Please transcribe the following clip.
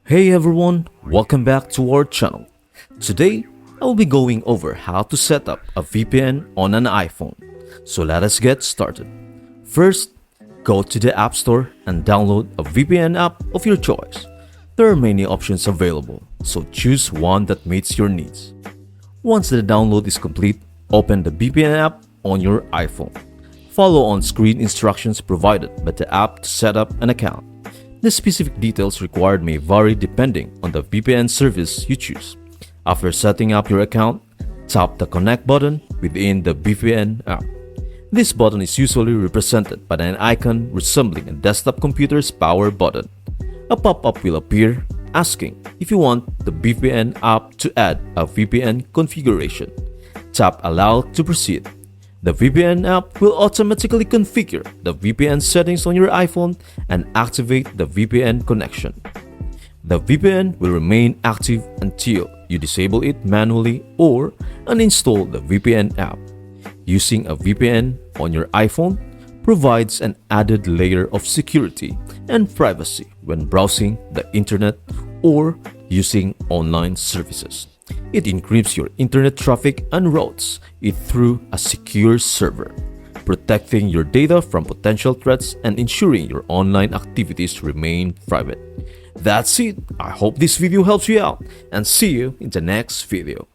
Hey everyone, welcome back to our channel. Today, I will be going over how to set up a VPN on an iPhone. So let us get started. First, go to the App Store and download a VPN app of your choice. There are many options available, so choose one that meets your needs. Once the download is complete, open the VPN app on your iPhone. Follow on-screen instructions provided by the app to set up an account. The specific details required may vary depending on the VPN service you choose. After setting up your account, tap the Connect button within the VPN app. This button is usually represented by an icon resembling a desktop computer's power button. A pop-up will appear asking if you want the VPN app to add a VPN configuration. Tap Allow to proceed. The VPN app will automatically configure the VPN settings on your iPhone and activate the VPN connection. The VPN will remain active until you disable it manually or uninstall the VPN app. Using a VPN on your iPhone provides an added layer of security and privacy when browsing the internet or using online services. It encrypts your internet traffic and routes it through a secure server, protecting your data from potential threats and ensuring your online activities remain private. That's it. I hope this video helps you out and see you in the next video.